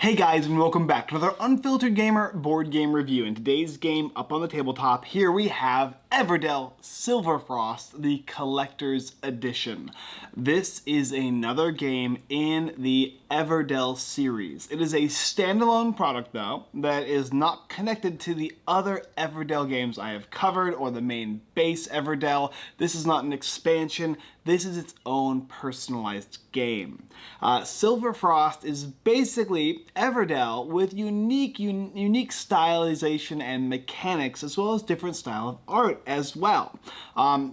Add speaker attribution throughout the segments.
Speaker 1: Hey guys, and welcome back to another Unfiltered Gamer board game review. In today's game, up on the tabletop, here we have Everdell Silverfrost, the Collector's Edition. This is another game in the Everdell series. It is a standalone product, though, that is not connected to the other Everdell games I have covered, or the main base Everdell. This is not an expansion. This is its own personalized game. Silverfrost is basically Everdell with unique stylization and mechanics, as well as different style of art as well.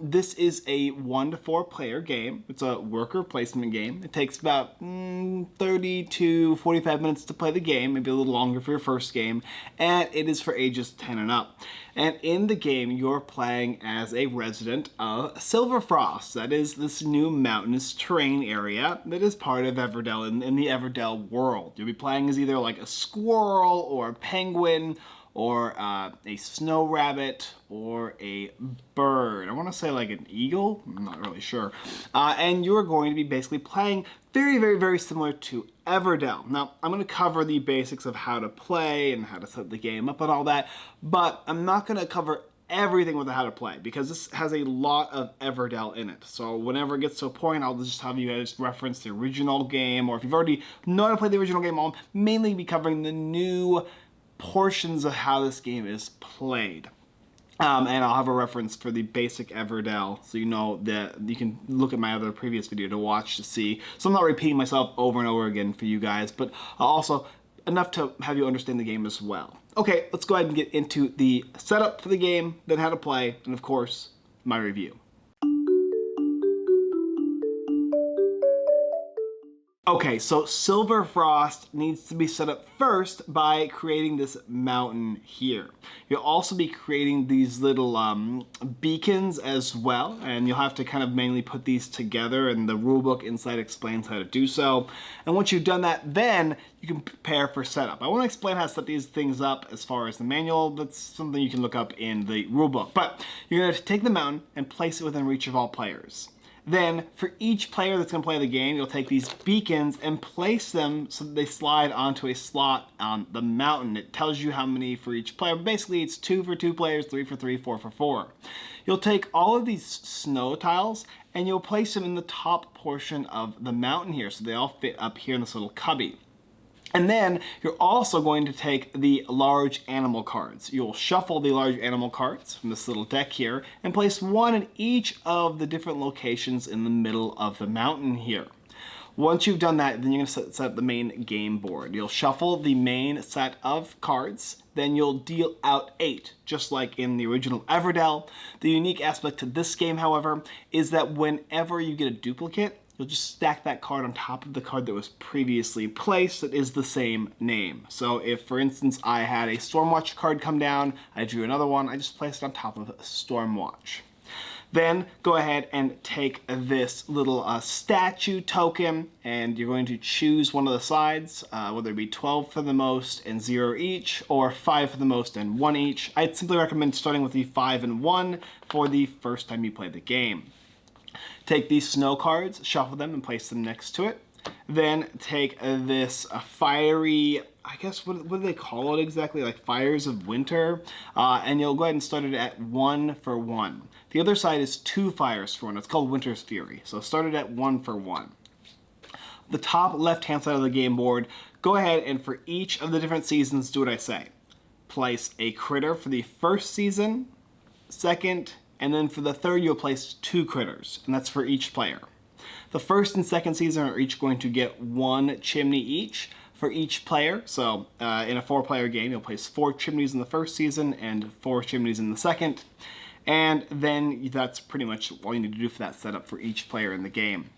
Speaker 1: This is a 1 to 4 player game. It's a worker placement game. It takes about 30 to 45 minutes to play the game, maybe a little longer for your first game, and it is for ages 10 and up. And in the game, you're playing as a resident of Silverfrost. That is this new mountainous terrain area that is part of Everdell in the Everdell world. You'll be playing as either like a squirrel or a penguin or a snow rabbit or a bird. I want to say like an eagle. I'm not really sure. And you're going to be basically playing very similar to Everdell. Now, I'm going to cover the basics of how to play and how to set the game up and all that, but I'm not going to cover everything with how to play because this has a lot of Everdell in it. So whenever it gets to a point, I'll just have you guys reference the original game, or if you've already know how to play the original game, I'll mainly be covering the new portions of how this game is played. And I'll have a reference for the basic Everdell, so you know that you can look at my other previous video to watch to see. So I'm not repeating myself over and over again for you guys, but also enough to have you understand the game as well. Okay, let's go ahead and get into the setup for the game, then how to play, and of course, my review. Okay, so Silverfrost needs to be set up first by creating this mountain here. You'll also be creating these little beacons as well, and you'll have to kind of mainly put these together, and the rulebook inside explains how to do so. And once you've done that, then you can prepare for setup. I want to explain how to set these things up as far as the manual. That's something you can look up in the rulebook. But you're going to take the mountain and place it within reach of all players. Then, for each player that's going to play the game, you'll take these beacons and place them so that they slide onto a slot on the mountain. It tells you how many for each player, but basically it's 2 for 2 players, 3 for 3, 4 for 4. You'll take all of these snow tiles and you'll place them in the top portion of the mountain here, so they all fit up here in this little cubby. And then you're also going to take the large animal cards. You'll shuffle the large animal cards from this little deck here and place one in each of the different locations in the middle of the mountain here. Once you've done that, then you're going to set up the main game board. You'll shuffle the main set of cards, then you'll deal out 8, just like in the original Everdell. The unique aspect to this game, however, is that whenever you get a duplicate, you'll just stack that card on top of the card that was previously placed that is the same name. So if, for instance, I had a Stormwatch card come down, I drew another one, I just placed it on top of Stormwatch. Then go ahead and take this little statue token, and you're going to choose one of the sides, whether it be 12 for the most and 0 each, or 5 for the most and 1 each. I'd simply recommend starting with the 5 and 1 for the first time you play the game. Take these snow cards, shuffle them, and place them next to it. Then take this fiery, I guess, what do they call it exactly? Like Fires of Winter. And you'll go ahead and start it at 1 for 1. The other side is 2 fires for 1. It's called Winter's Fury. So start it at 1 for 1. The top left-hand side of the game board, go ahead and for each of the different seasons, do what I say. Place a critter for the first season, second, and then for the third, you'll place 2 critters, and that's for each player. The first and second season are each going to get 1 chimney each for each player. So in a 4-player game, you'll place 4 chimneys in the first season and 4 chimneys in the second. And then that's pretty much all you need to do for that setup for each player in the game.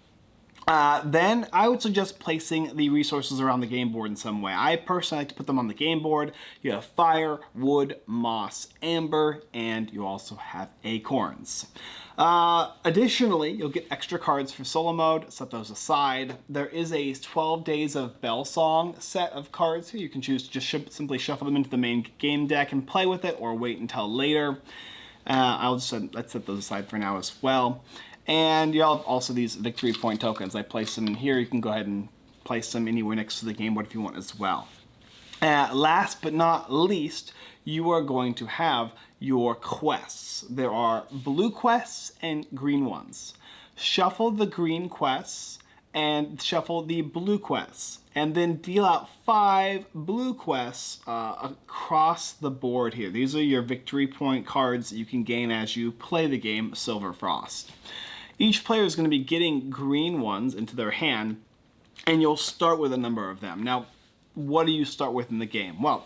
Speaker 1: Then I would suggest placing the resources around the game board in some way. I personally like to put them on the game board. You have fire, wood, moss, amber, and you also have acorns. Additionally, you'll get extra cards for solo mode. Set those aside. There is a 12 Days of Bell Song set of cards here. You can choose to just simply shuffle them into the main game deck and play with it, or wait until later. Let's set those aside for now as well. And you have also these victory point tokens. I place them in here. You can go ahead and place them anywhere next to the game board if you want as well. Last but not least, you are going to have your quests. There are blue quests and green ones. Shuffle the green quests and shuffle the blue quests, and then deal out 5 blue quests across the board here. These are your victory point cards that you can gain as you play the game Silverfrost. Each player is going to be getting green ones into their hand, and you'll start with a number of them. Now, what do you start with in the game? Well,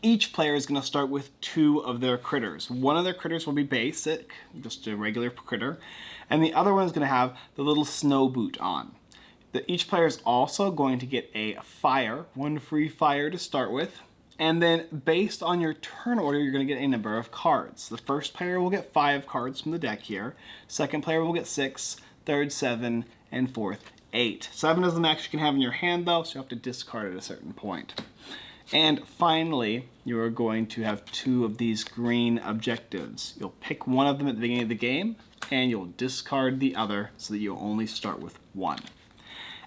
Speaker 1: each player is going to start with 2 of their critters. One of their critters will be basic, just a regular critter, and the other one is going to have the little snow boot on. Each player is also going to get a fire, 1 free fire to start with, and then based on your turn order, you're going to get a number of cards. The first player will get 5 cards from the deck here, second player will get 6, third 7, and fourth 8. 7 is the max you can have in your hand though, so you have to discard at a certain point. And finally, you are going to have 2 of these green objectives. You'll pick one of them at the beginning of the game, and you'll discard the other so that you'll only start with 1.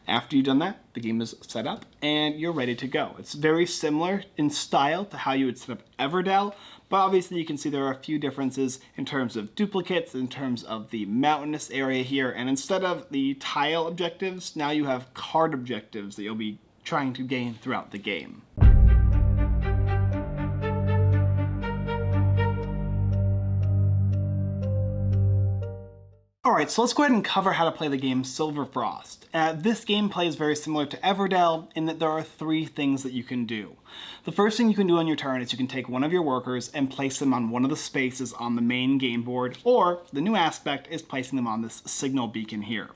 Speaker 1: After you've done that, the game is set up and you're ready to go. It's very similar in style to how you would set up Everdell, but obviously you can see there are a few differences in terms of duplicates, in terms of the mountainous area here, and instead of the tile objectives, now you have card objectives that you'll be trying to gain throughout the game. Alright, so let's go ahead and cover how to play the game Silverfrost. This gameplay is very similar to Everdell in that there are 3 things that you can do. The first thing you can do on your turn is you can take one of your workers and place them on one of the spaces on the main game board, or the new aspect is placing them on this signal beacon here.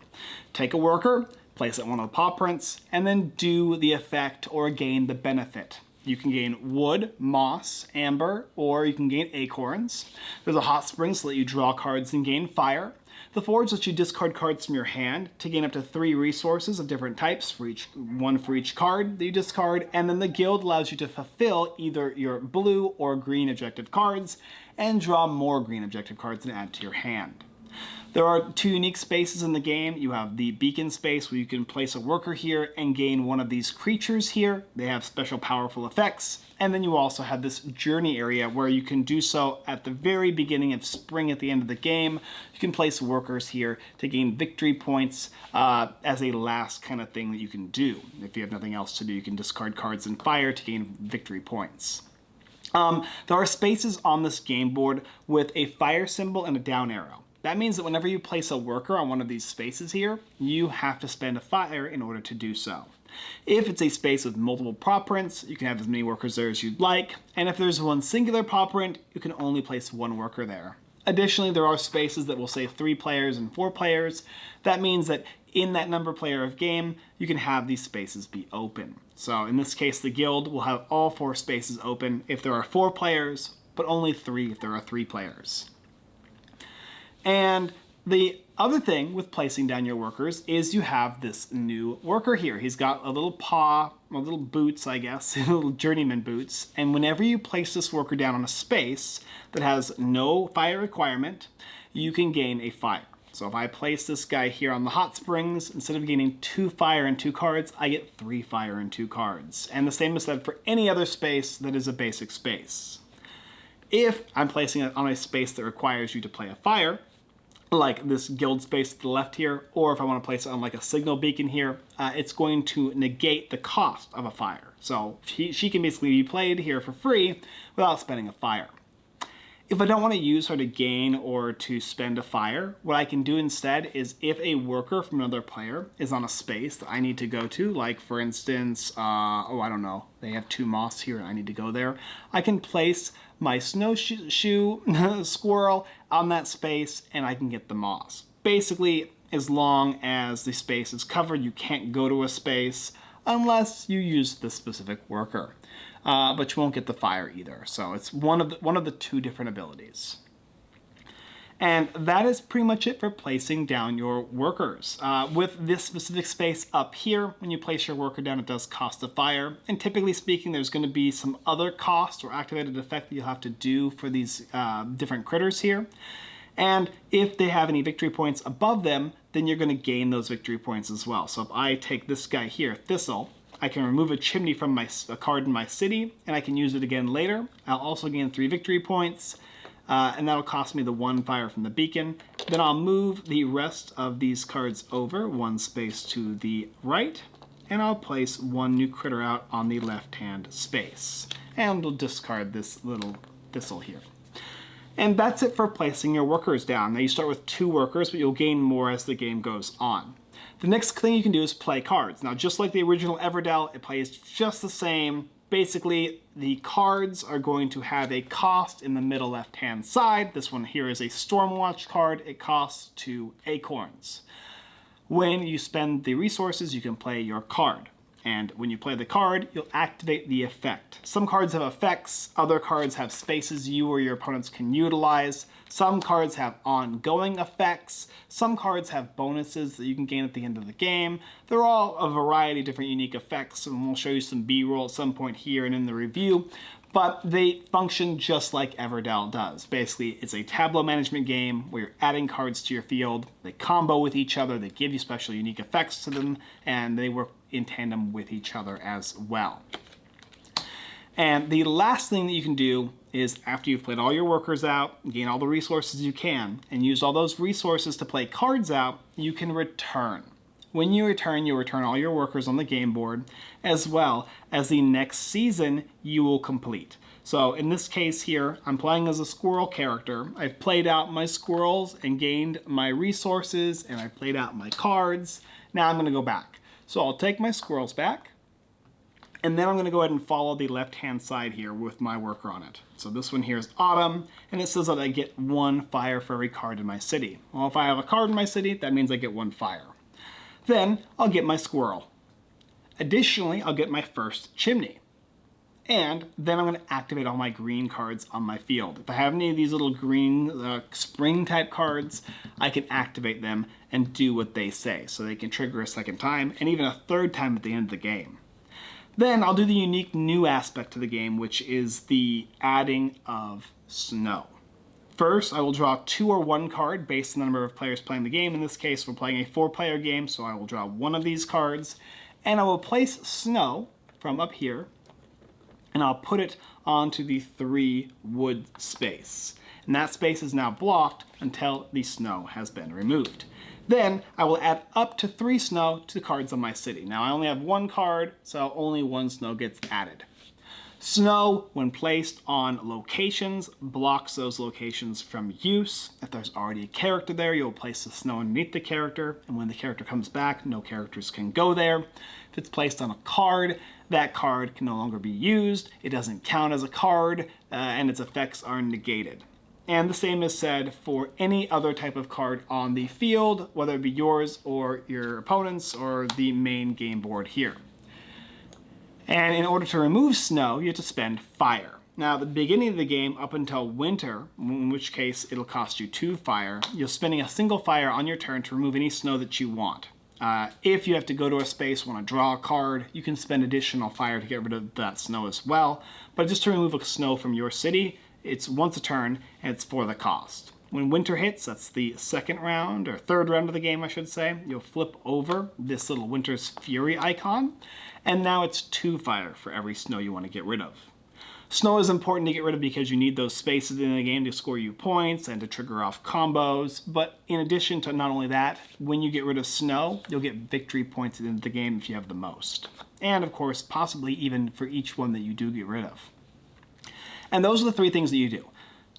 Speaker 1: Take a worker, place it on one of the paw prints, and then do the effect or gain the benefit. You can gain wood, moss, amber, or you can gain acorns. There's a hot spring so that you draw cards and gain fire. The forge lets you discard cards from your hand to gain up to 3 resources of different types, one for each card that you discard, and then the guild allows you to fulfill either your blue or green objective cards and draw more green objective cards and add to your hand. There are 2 unique spaces in the game. You have the beacon space where you can place a worker here and gain one of these creatures here. They have special powerful effects. And then you also have this journey area where you can do so at the very beginning of spring at the end of the game. You can place workers here to gain victory points as a last kind of thing that you can do. If you have nothing else to do, you can discard cards and fire to gain victory points. There are spaces on this game board with a fire symbol and a down arrow. That means that whenever you place a worker on one of these spaces here, you have to spend a fire in order to do so. If it's a space with multiple paw prints, you can have as many workers there as you'd like, and if there's one singular paw print, you can only place 1 worker there. Additionally, there are spaces that will say 3 players and 4 players. That means that in that number player of game, you can have these spaces be open. So in this case, the guild will have all 4 spaces open if there are 4 players, but only 3 if there are 3 players. And the other thing with placing down your workers is you have this new worker here. He's got a little paw, little boots, I guess, little journeyman boots. And whenever you place this worker down on a space that has no fire requirement, you can gain a fire. So if I place this guy here on the hot springs, instead of gaining 2 fire and 2 cards, I get 3 fire and 2 cards. And the same is said for any other space that is a basic space. If I'm placing it on a space that requires you to play a fire, like this guild space to the left here, or if I want to place it on like a signal beacon here, it's going to negate the cost of a fire. So she can basically be played here for free without spending a fire. If I don't want to use her to gain or to spend a fire, what I can do instead is if a worker from another player is on a space that I need to go to, like for instance, I don't know, they have 2 moss here and I need to go there, I can place my snowshoe squirrel on that space and I can get the moss. Basically, as long as the space is covered, you can't go to a space unless you use this specific worker. But you won't get the fire either. So it's one of the 2 different abilities. And that is pretty much it for placing down your workers. With this specific space up here, when you place your worker down, it does cost a fire. And typically speaking, there's going to be some other cost or activated effect that you'll have to do for these different critters here. And if they have any victory points above them, then you're going to gain those victory points as well. So if I take this guy here, Thistle, I can remove a chimney from a card in my city, and I can use it again later. I'll also gain 3 victory points, and that'll cost me the 1 fire from the beacon. Then I'll move the rest of these cards over 1 space to the right, and I'll place 1 new critter out on the left-hand space. And we'll discard this little thistle here. And that's it for placing your workers down. Now you start with 2 workers, but you'll gain more as the game goes on. The next thing you can do is play cards. Now, just like the original Everdell, it plays just the same. Basically, the cards are going to have a cost in the middle left-hand side. This one here is a Stormwatch card. It costs 2 acorns. When you spend the resources, you can play your card. And when you play the card, you'll activate the effect. Some cards have effects, other cards have spaces you or your opponents can utilize. Some cards have ongoing effects. Some cards have bonuses that you can gain at the end of the game. They're all a variety of different unique effects, and we'll show you some B-roll at some point here and in the review. But they function just like Everdell does. Basically, it's a tableau management game where you're adding cards to your field. They combo with each other, they give you special unique effects to them, and they work in tandem with each other as well. And the last thing that you can do is, after you've played all your workers out, gain all the resources you can, and use all those resources to play cards out, you can return. When you return all your workers on the game board, as well as the next season you will complete. So in this case here, I'm playing as a squirrel character. I've played out my squirrels and gained my resources, and I've played out my cards. Now I'm going to go back. So I'll take my squirrels back, and then I'm going to go ahead and follow the left-hand side here with my worker on it. So this one here is Autumn, and it says that I get 1 fire for every card in my city. Well, if I have a card in my city, that means I get 1 fire. Then I'll get my squirrel. Additionally, I'll get my first chimney. And then I'm going to activate all my green cards on my field. If I have any of these little green spring type cards, I can activate them and do what they say. So they can trigger a second time and even a third time at the end of the game. Then I'll do the unique new aspect to the game, which is the adding of snow. First, I will draw 2 or 1 card based on the number of players playing the game. In this case, we're playing a 4-player game, so I will draw 1 of these cards. And I will place snow from up here, and I'll put it onto the 3 wood space. And that space is now blocked until the snow has been removed. Then I will add up to 3 snow to the cards on my city. Now I only have 1 card, so only 1 snow gets added. Snow, when placed on locations, blocks those locations from use. If there's already a character there, you'll place the snow underneath the character, and when the character comes back, no characters can go there. If it's placed on a card, that card can no longer be used. It doesn't count as a card, and its effects are negated. And the same is said for any other type of card on the field, whether it be yours or your opponent's or the main game board here. And in order to remove snow, you have to spend fire. Now, at the beginning of the game, up until winter, in which case it'll cost you 2 fire, you're spending a single fire on your turn to remove any snow that you want. If you have to go to a space, want to draw a card, you can spend additional fire to get rid of that snow as well. But just to remove a snow from your city, it's once a turn, and it's for the cost. When winter hits, that's the 2nd round, or 3rd round of the game, I should say, you'll flip over this little Winter's Fury icon, and now it's 2 fire for every snow you want to get rid of. Snow is important to get rid of because you need those spaces in the game to score you points and to trigger off combos, but in addition to not only that, when you get rid of snow, you'll get victory points at the end of the game if you have the most. And of course, possibly even for each one that you do get rid of. And those are the 3 things that you do.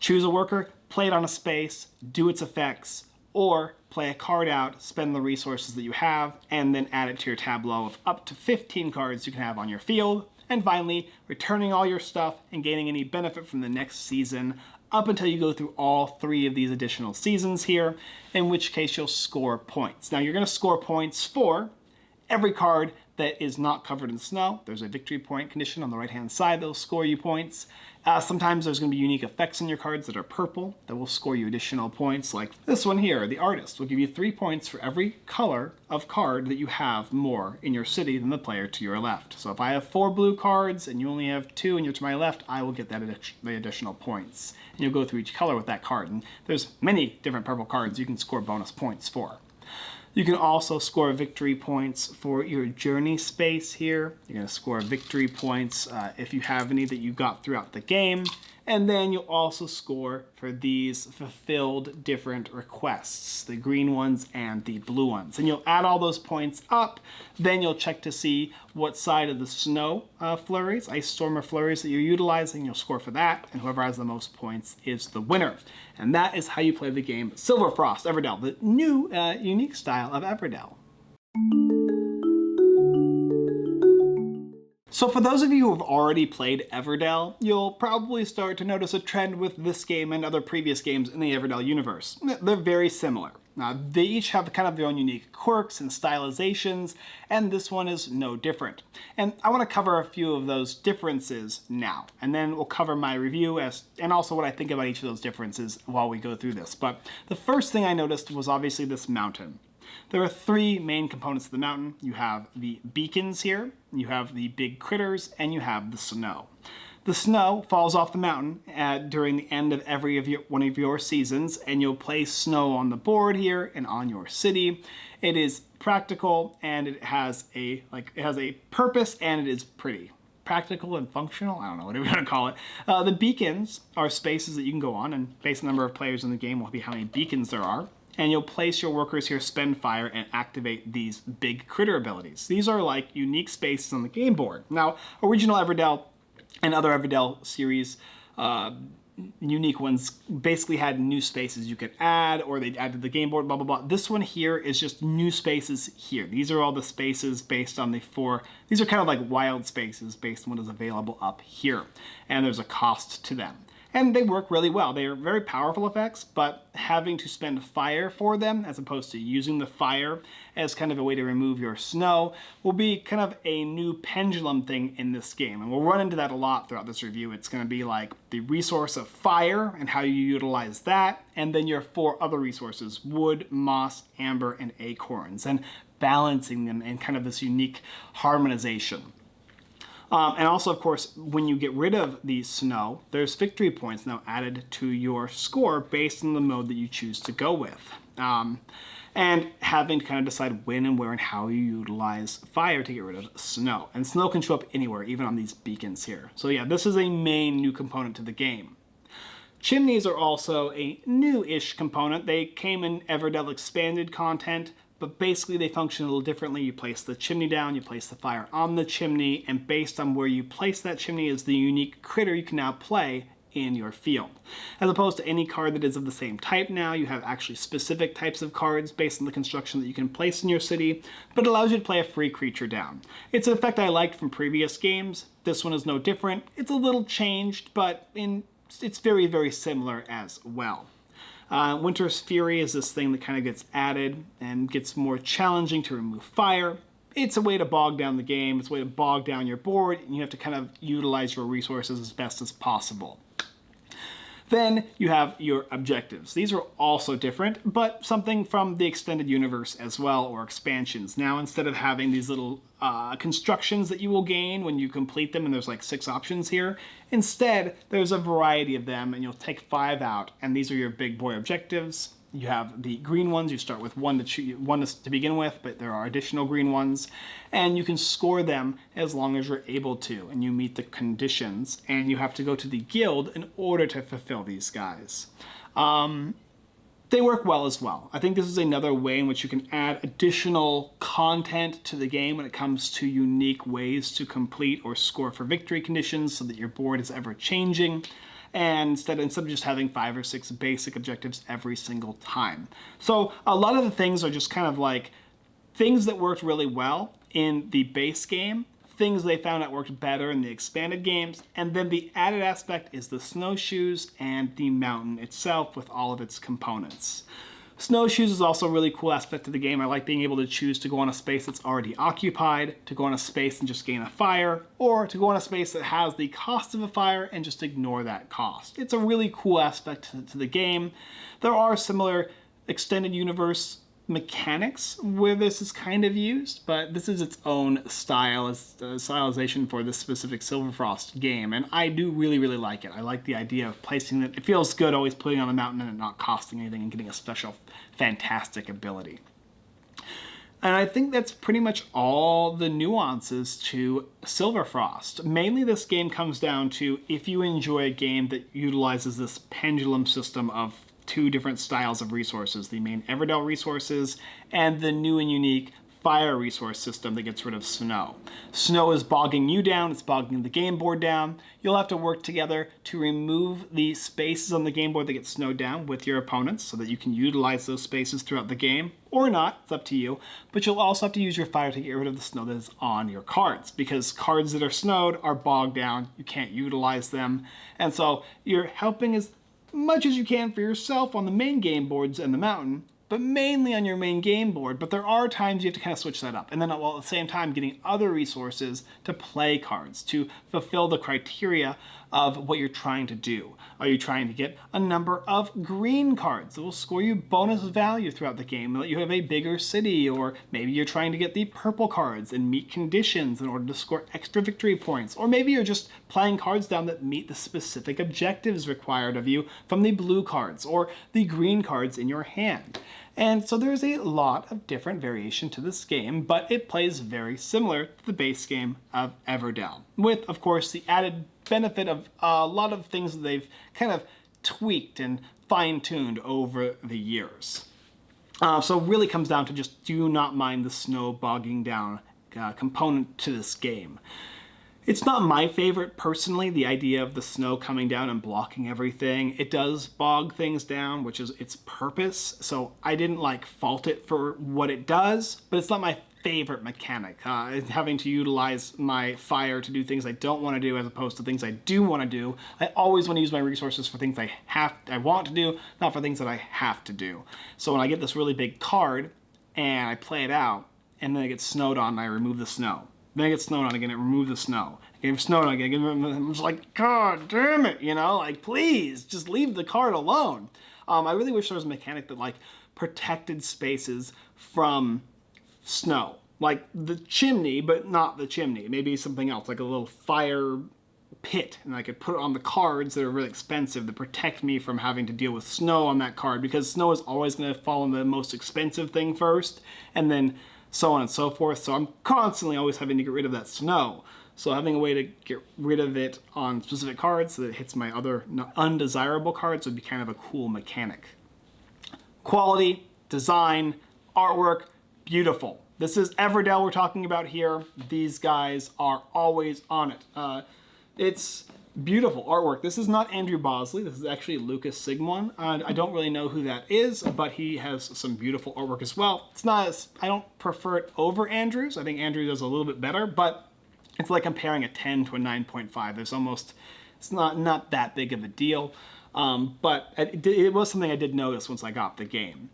Speaker 1: Choose a worker, play it on a space, do its effects, or play a card out, spend the resources that you have, and then add it to your tableau of up to 15 cards you can have on your field. And finally, returning all your stuff and gaining any benefit from the next season up until you go through all 3 of these additional seasons here, in which case you'll score points. Now you're going to score points for every card that is not covered in snow. There's a victory point condition on the right-hand side that will score you points. Sometimes there's going to be unique effects in your cards that are purple that will score you additional points, like this one here, the Artist, will give you 3 points for every color of card that you have more in your city than the player to your left. So if I have 4 blue cards and you only have 2 and you're to my left, I will get that the additional points. And you'll go through each color with that card. And there's many different purple cards you can score bonus points for. You can also score victory points for your journey space here. You're going to score victory points if you have any that you got throughout the game. And then you'll also score for these fulfilled different requests, the green ones and the blue ones. And you'll add all those points up. Then you'll check to see what side of the snow flurries, ice storm or flurries that you're utilizing. You'll score for that. And whoever has the most points is the winner. And that is how you play the game Silverfrost Everdell, the new unique style of Everdell. So for those of you who have already played Everdell, you'll probably start to notice a trend with this game and other previous games in the Everdell universe. They're very similar. They each have kind of their own unique quirks and stylizations, and this one is no different. And I want to cover a few of those differences now, and then we'll cover my review and also what I think about each of those differences while we go through this. But the first thing I noticed was obviously this mountain. There are three main components of the mountain. You have the beacons here, you have the big critters, and you have the snow. The snow falls off the mountain during the end of one of your seasons, and you'll place snow on the board here and on your city. It is practical, and it has a purpose, and it is pretty. Practical and functional, I don't know, whatever you want to call it. The beacons are spaces that you can go on, and based on the number of players in the game will be how many beacons there are. And you'll place your workers here, spend fire, and activate these big critter abilities. These are like unique spaces on the game board. Now, original Everdell and other Everdell series, unique ones, basically had new spaces you could add, or they'd add to the game board, blah, blah, blah. This one here is just new spaces here. These are all the spaces based on the four. These are kind of like wild spaces based on what is available up here. And there's a cost to them. And they work really well. They are very powerful effects, but having to spend fire for them, as opposed to using the fire as kind of a way to remove your snow, will be kind of a new pendulum thing in this game. And we'll run into that a lot throughout this review. It's going to be like the resource of fire and how you utilize that, and then your four other resources, wood, moss, amber, and acorns, and balancing them in kind of this unique harmonization. And also, of course, when you get rid of the snow, there's victory points now added to your score based on the mode that you choose to go with. And having to kind of decide when and where and how you utilize fire to get rid of snow. And snow can show up anywhere, even on these beacons here. So yeah, this is a main new component to the game. Chimneys are also a new-ish component. They came in Everdell expanded content, but basically they function a little differently. You place the chimney down, you place the fire on the chimney, and based on where you place that chimney is the unique critter you can now play in your field. As opposed to any card that is of the same type now, you have actually specific types of cards based on the construction that you can place in your city, but it allows you to play a free creature down. It's an effect I liked from previous games. This one is no different. It's a little changed, but it's very, very similar as well. Winter's Fury is this thing that kind of gets added and gets more challenging to remove fire. It's a way to bog down the game. It's a way to bog down your board, and you have to kind of utilize your resources as best as possible. Then you have your objectives. These are also different, but something from the extended universe as well, or expansions. Now, instead of having these little constructions that you will gain when you complete them, and there's like 6 options here, instead, there's a variety of them, and you'll take 5 out, and these are your big boy objectives. You have the green ones. You start with one to begin with, but there are additional green ones. And you can score them as long as you're able to, and you meet the conditions. And you have to go to the guild in order to fulfill these guys. They work well as well. I think this is another way in which you can add additional content to the game when it comes to unique ways to complete or score for victory conditions so that your board is ever changing. And instead of just having 5 or 6 basic objectives every single time. So a lot of the things are just kind of like things that worked really well in the base game, things they found out worked better in the expanded games, and then the added aspect is the snowshoes and the mountain itself with all of its components. Snowshoes is also a really cool aspect of the game. I like being able to choose to go on a space that's already occupied, to go on a space and just gain a fire, or to go on a space that has the cost of a fire and just ignore that cost. It's a really cool aspect to the game. There are similar extended universe mechanics where this is kind of used, but this is its own stylization for this specific Silverfrost game, and I do really, really like it. I like the idea of placing it. It feels good always putting it on the mountain and it not costing anything and getting a special, fantastic ability. And I think that's pretty much all the nuances to Silverfrost. Mainly this game comes down to if you enjoy a game that utilizes this pendulum system of two different styles of resources, the main Everdell resources and the new and unique fire resource system that gets rid of snow. Snow is bogging you down, it's bogging the game board down. You'll have to work together to remove the spaces on the game board that get snowed down with your opponents so that you can utilize those spaces throughout the game, or not, it's up to you. But you'll also have to use your fire to get rid of the snow that is on your cards, because cards that are snowed are bogged down, you can't utilize them. And so you're helping as much as you can for yourself on the main game boards and the mountain, but mainly on your main game board. But there are times you have to kind of switch that up. And then while at the same time getting other resources to play cards, to fulfill the criteria of what you're trying to do. Are you trying to get a number of green cards that will score you bonus value throughout the game, let you have a bigger city, or maybe you're trying to get the purple cards and meet conditions in order to score extra victory points, or maybe you're just playing cards down that meet the specific objectives required of you from the blue cards or the green cards in your hand. And so there's a lot of different variation to this game, but it plays very similar to the base game of Everdell, with, of course, the added benefit of a lot of things that they've kind of tweaked and fine-tuned over the years. So it really comes down to just do not mind the snow bogging down component to this game. It's not my favorite personally, the idea of the snow coming down and blocking everything. It does bog things down, which is its purpose, so I didn't fault it for what it does, but it's not my favorite mechanic. Having to utilize my fire to do things I don't want to do as opposed to things I do want to do. I always want to use my resources for things I want to do, not for things that I have to do. So when I get this really big card and I play it out, and then it gets snowed on and I remove the snow. Then it gets snowed on again, I remove the snow. It gets snowed on again, I'm just like, God damn it, please, just leave the card alone. I really wish there was a mechanic that protected spaces from snow. Like the chimney, but not the chimney. Maybe something else, like a little fire pit, and I could put it on the cards that are really expensive to protect me from having to deal with snow on that card, because snow is always going to fall on the most expensive thing first, and then so on and so forth. So I'm constantly always having to get rid of that snow. So having a way to get rid of it on specific cards so that it hits my other undesirable cards would be kind of a cool mechanic. Quality, design, artwork, beautiful. This is Everdell we're talking about here. These guys are always on it. It's beautiful artwork. This is not Andrew Bosley. This is actually Lucas Sigmund. I don't really know who that is, but he has some beautiful artwork as well. It's not as, I don't prefer it over Andrew's. I think Andrew does a little bit better, but it's like comparing a 10 to a 9.5. It's not that big of a deal. But it was something I did notice once I got the game.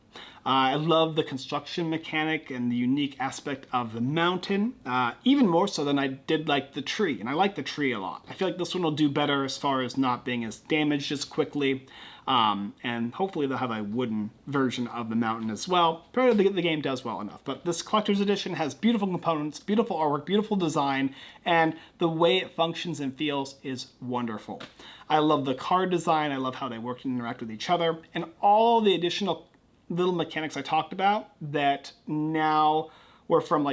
Speaker 1: I love the construction mechanic and the unique aspect of the mountain, even more so than I did like the tree. And I like the tree a lot. I feel like this one will do better as far as not being as damaged as quickly. And hopefully they'll have a wooden version of the mountain as well. Probably the game does well enough. But this collector's edition has beautiful components, beautiful artwork, beautiful design, and the way it functions and feels is wonderful. I love the card design. I love how they work and interact with each other. And all the additional little mechanics I talked about that now were from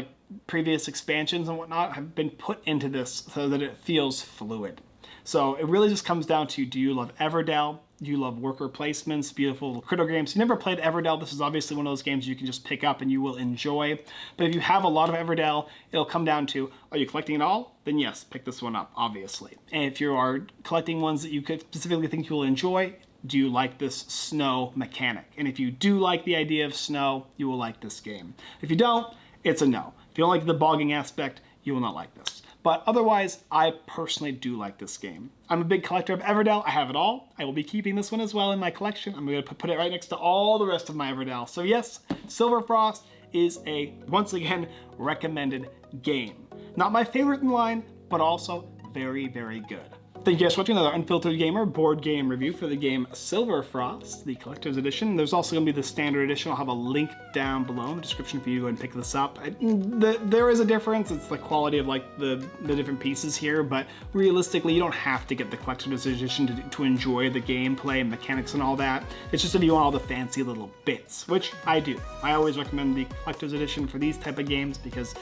Speaker 1: previous expansions and whatnot have been put into this so that it feels fluid. So it really just comes down to, do you love Everdell? Do you love worker placements, beautiful little critter games? If you never played Everdell, this is obviously one of those games you can just pick up and you will enjoy. But if you have a lot of Everdell, it'll come down to, are you collecting it all? Then yes, pick this one up, obviously. And if you are collecting ones that you could specifically think you will enjoy, do you like this snow mechanic? And if you do like the idea of snow, you will like this game. If you don't, it's a no. If you don't like the bogging aspect, you will not like this. But otherwise, I personally do like this game. I'm a big collector of Everdell. I have it all. I will be keeping this one as well in my collection. I'm going to put it right next to all the rest of my Everdell. So yes, Silverfrost is a, once again, recommended game. Not my favorite in line, but also very, very good. Thank you guys for watching another Unfiltered Gamer board game review for the game Silverfrost, the Collector's Edition. There's also going to be the Standard Edition. I'll have a link down below in the description for you to go and pick this up. There is a difference. It's the quality of like the different pieces here, but realistically, you don't have to get the Collector's Edition to enjoy the gameplay and mechanics and all that. It's just if you want all the fancy little bits, which I do. I always recommend the Collector's Edition for these type of games because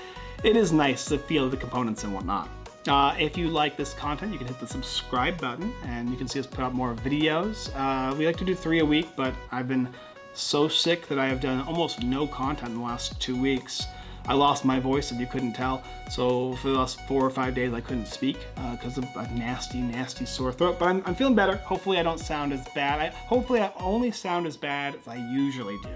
Speaker 1: it is nice to feel the components and whatnot. If you like this content, you can hit the subscribe button and you can see us put out more videos. We like to do 3 a week, but I've been so sick that I have done almost no content in the last 2 weeks. I lost my voice, if you couldn't tell, so for the last 4 or 5 days I couldn't speak because of a nasty sore throat, but I'm feeling better. Hopefully I don't sound as bad. Hopefully I only sound as bad as I usually do.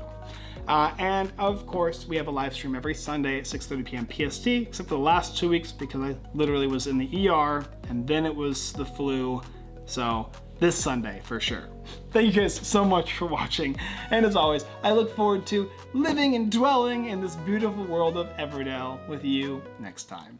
Speaker 1: And of course, we have a live stream every Sunday at 6:30 p.m. PST, except for the last 2 weeks because I literally was in the ER and then it was the flu. So this Sunday for sure. Thank you guys so much for watching. And as always, I look forward to living and dwelling in this beautiful world of Everdell with you next time.